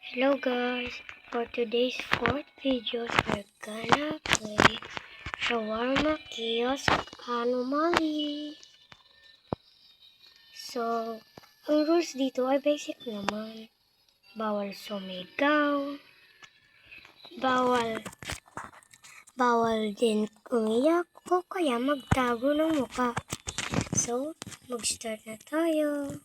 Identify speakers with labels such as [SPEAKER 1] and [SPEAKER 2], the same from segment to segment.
[SPEAKER 1] Hello guys, for today's fourth videos we're gonna play Shawarma Kiosk Anomaly. So, ang rules dito ay basic naman. Bawal sumigaw, bawal din umiyak o kaya magtago ng muka. So, mag-start na tayo.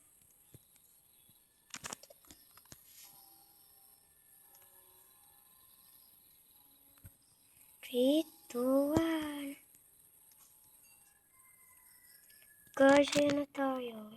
[SPEAKER 1] 3, 2, 1. Guys, ayan na tayo.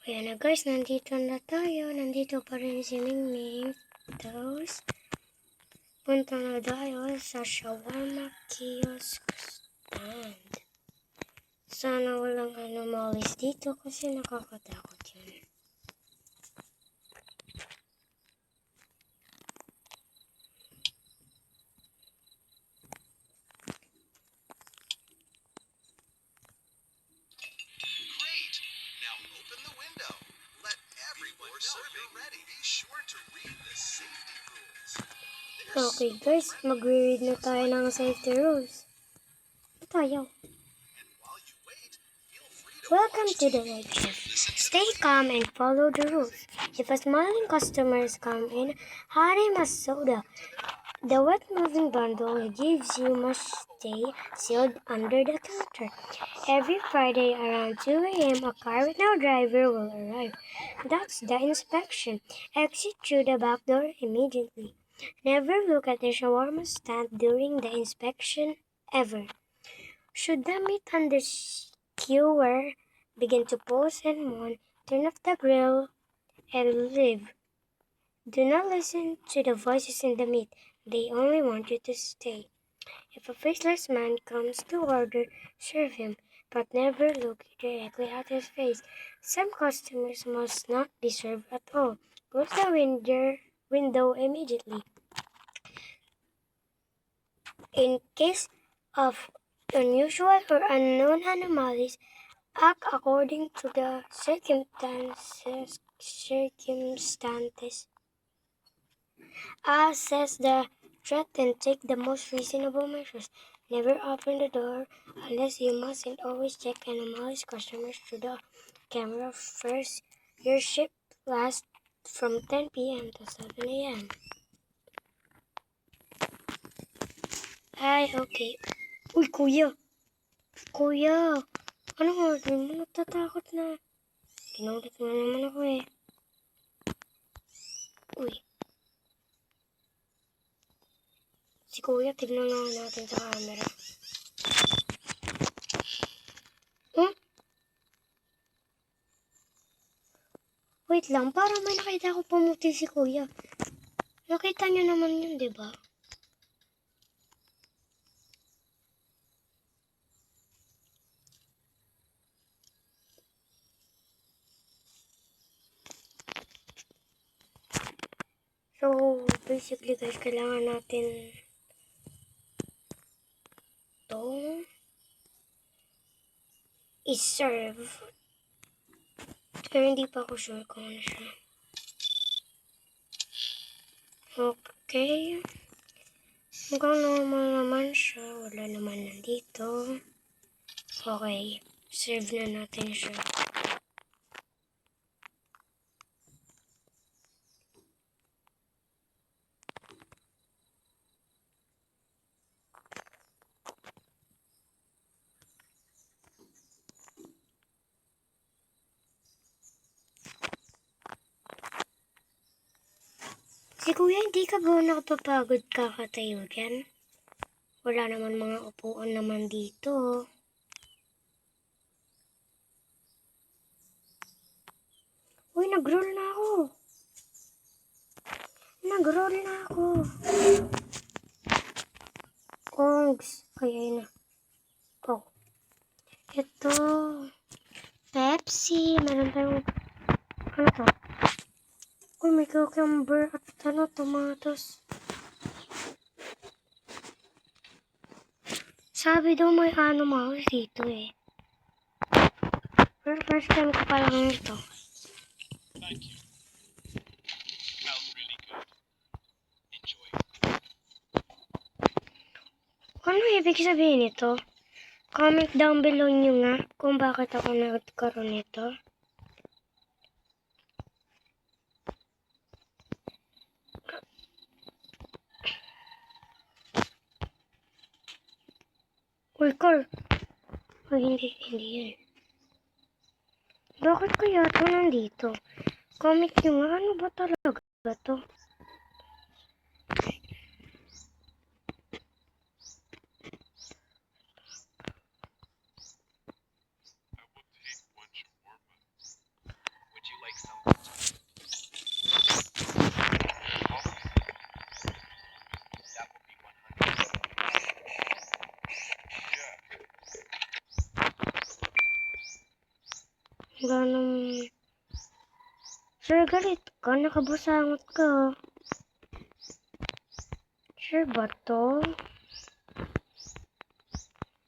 [SPEAKER 1] Ayan na guys, nandito na tayo. Nandito pa rin si Mingming. Tapos, punta na tayo sa Shawarma Kiosk Stand. Sana walang anomalies dito kasi nakakatakot yun.
[SPEAKER 2] Great! Now open the window. Let everyone know you're ready. Be sure to read the safety rules.
[SPEAKER 1] Okay guys, mag-read na tayo ng safety rules. Ito tayo.
[SPEAKER 2] And while you wait, feel free to
[SPEAKER 1] Welcome
[SPEAKER 2] watch
[SPEAKER 1] to the
[SPEAKER 2] TV
[SPEAKER 1] night
[SPEAKER 2] or
[SPEAKER 1] shift.
[SPEAKER 2] listen to
[SPEAKER 1] Stay calm and follow the rules. If a smiling customers come in, hand him a soda. The wet moving bundle gives you must stay sealed under the counter. Every Friday around 2 a.m. a car with no driver will arrive. That's the inspection. Exit through the back door immediately. Never look at the shawarma stand during the inspection ever. Should the meat on the skewer begin to pulse and moan, turn off the grill and leave. Do not listen to the voices in the meat. They only want you to stay. If a faceless man comes to order, serve him, but never look directly at his face. Some customers must not be served at all. Close the window immediately. In case of unusual or unknown anomalies, act according to the circumstances. Assess the threat and take the most reasonable measures. Never open the door unless you must, and always check anomalies customers through the camera first. Your shift lasts from 10 p.m. to 7 a.m. Ay, okay. Uy, kuya! Kuya! Anong order mo? Natatakot na. Kinulit mo naman ako eh. Uy. Si kuya, tignan nga natin sa camera. Wait lang, parang may nakita ko pumuti si kuya. Nakita niyo naman yun, di ba? So, basically guys, kailangan natin to i-serve. Pero hindi pa ako sure kung ano siya. Okay. Mukhang normal naman siya. Wala naman nandito. Okay. Serve na natin siya. Si kuya, hindi ka ba nakapapagod kakatayo dyan? Wala naman mga upuan naman dito. Uy, nag-roll na ako. Nag-roll na ako. Kongs. Kaya yun na. Oh. Ito. Pepsi. Meron tayong... Ano to? Uy, may cucumber at tomatoes. Sabi daw may animals dito eh. Pero first time ko pa lang ito.
[SPEAKER 2] Thank you. Smells really good. Enjoy.
[SPEAKER 1] Ano ibig sabihin nito? Comment down below nyo nga kung bakit ako nagkaroon nito. Uy, Carl. Uy, hindi yan. Bakit kaya ito nandito? Comment nyo nga, ano ba talaga to?
[SPEAKER 2] Would you like some? That will be 100.
[SPEAKER 1] Ganun. Sir, galit ka. Nakabusangot ka. Sure ba to?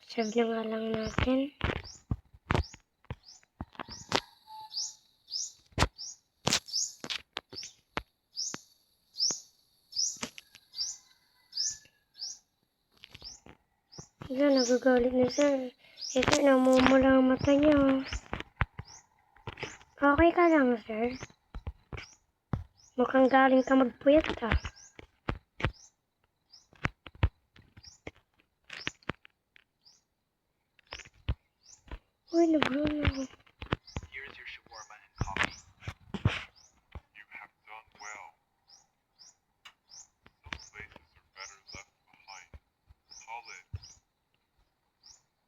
[SPEAKER 1] Save na nga lang natin. Yan, nagagalit na sir. Ito, namumula ang mata niya. Okay ka lang, sir? Mukhang galing ka magpuyat ah. Uy, nag-roll ako.
[SPEAKER 2] Here's your shawarma and coffee.
[SPEAKER 3] You have done well. Some places are better left behind. Khalid,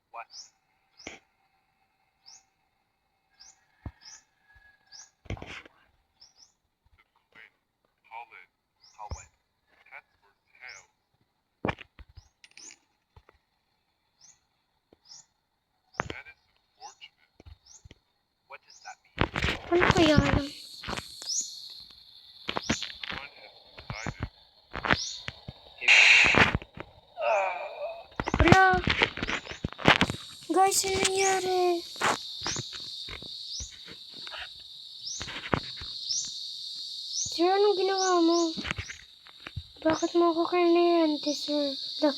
[SPEAKER 2] What?
[SPEAKER 3] the Quinn, Khalid,
[SPEAKER 2] How what?
[SPEAKER 3] heads or tails? That is unfortunate.
[SPEAKER 2] What does that mean?
[SPEAKER 1] Ano kaya lang?
[SPEAKER 3] One has decided.
[SPEAKER 1] Wala. Guys, ano nangyari? Sir, anong ginawa mo? Bakit mo ako kinayante, sir? Da.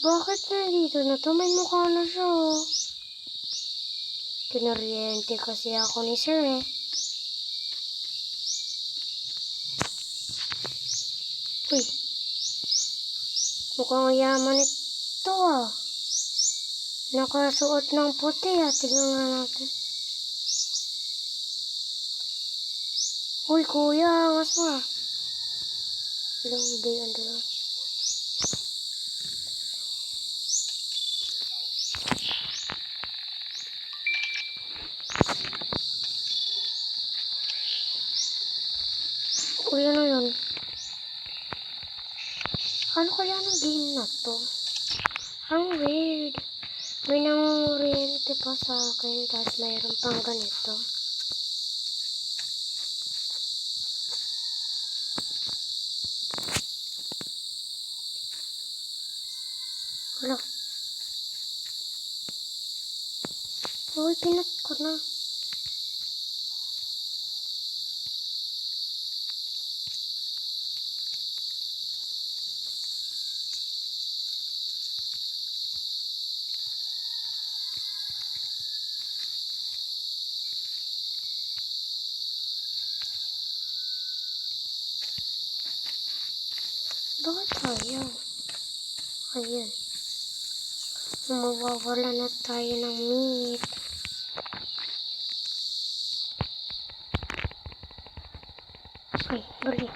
[SPEAKER 1] Bakit nandito na to? May mukha na siya, oh. Kinaryente kasi ako ni sir, eh. Uy. Mukhang yaman ito, ah. Nakasuot ng puti, ah. Tingnan nga natin. Uy, kuya, angas mo, ah. Long day, ando lang. Uy, ano yun? Ano kaya ng game na to? Ang weird. May nangunguriente pa sa akin, tapos mayroon pang ganito. Wala. Uy, pinat ko na. Bakit ayaw? Ayan. Mawawala na tayo ng meat. Ay, bali.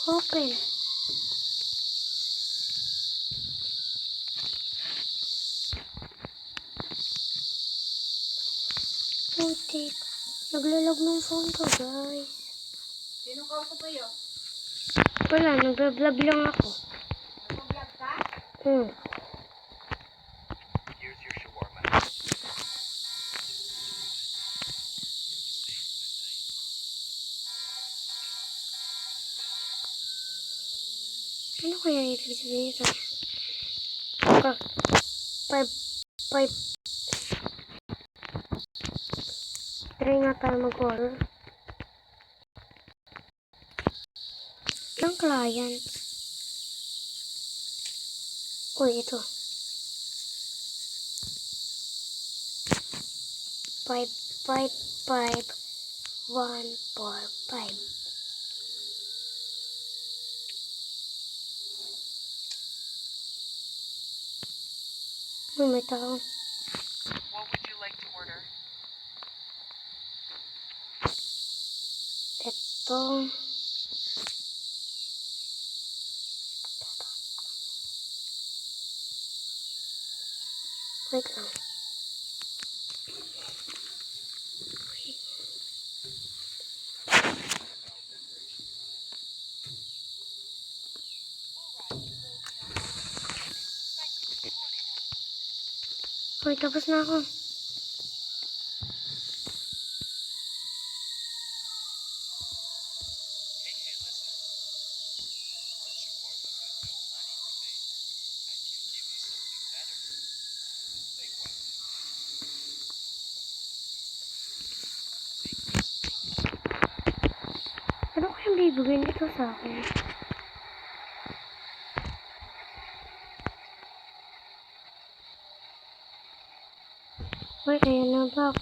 [SPEAKER 1] Open. Putik. Naglalag ng phone ko, guys.
[SPEAKER 4] Sino kausap kayo?
[SPEAKER 1] Wala, nagbablog lang ako.
[SPEAKER 4] Nag-vlog ka?
[SPEAKER 1] Hmm.
[SPEAKER 2] Here's your shawarma.
[SPEAKER 1] kaya ibig sabihin ito? Okay. 5. Try nga tayo mag-order. Ng client. Uy, ito. 5. Uy, may tao.
[SPEAKER 5] What would you like to order?
[SPEAKER 1] Ito. Wait lang. Uy, tapos na ako.
[SPEAKER 3] Hey, listen. Aren't you bored but got no money to pay? I can give you something better. Like what? Take this real
[SPEAKER 1] Ano kayang bibigyan nito sa akin? Uy, ayan na box.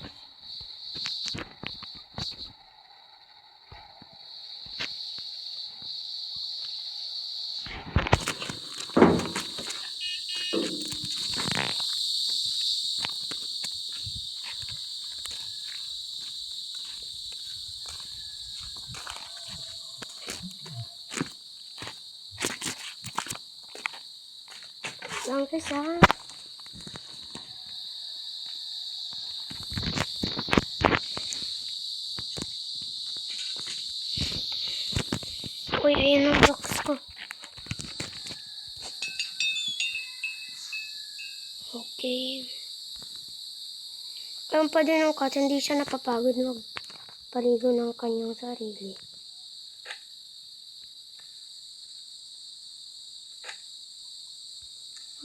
[SPEAKER 1] Lang isa. Uy, ayan ang box ko. Okay. Ang pa din ng cat, hindi siya napapagod magpaligo ng kanyang sarili.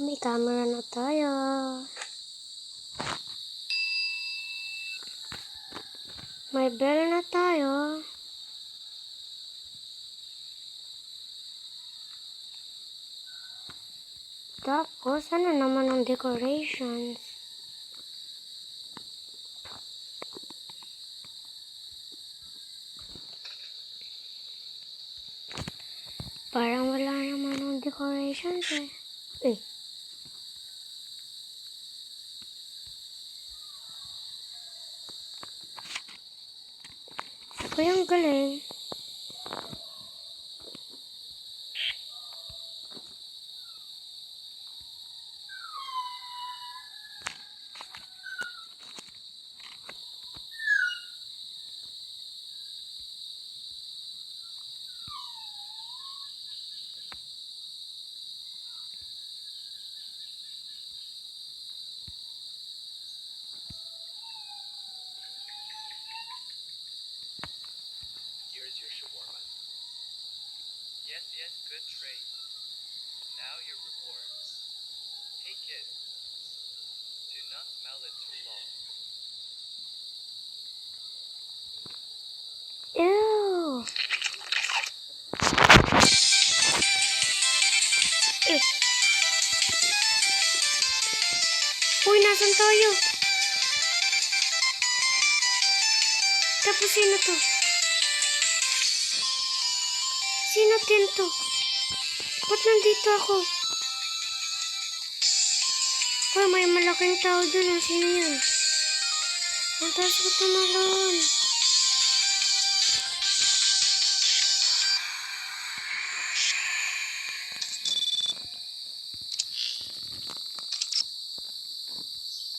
[SPEAKER 1] May camera na tayo. May bell na tayo. Tapos, ano naman ang decorations? Parang wala naman ang decorations eh. Eh. Ako yung galing.
[SPEAKER 2] Here's your shawarma.
[SPEAKER 3] Yes, good trade. Now your rewards. Take it. Do not smell it too long.
[SPEAKER 1] Ew! Eh. Uy, nasan tayo? Tapos sino to? Sino din to? Ba't nandito ako? Uy, may malaking tao dun. Oh. Sino yun? Ang taas ko tumalon.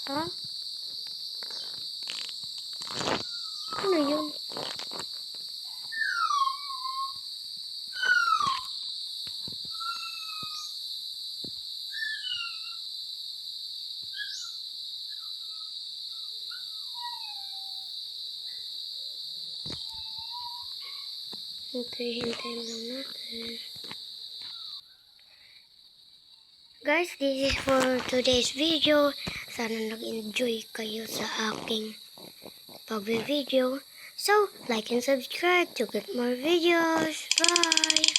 [SPEAKER 1] Ha? Ano yun? Okay, hintayin lang natin. Guys, this is for today's video. Sana nag-enjoy kayo sa aking pag-video. So, like and subscribe to get more videos. Bye!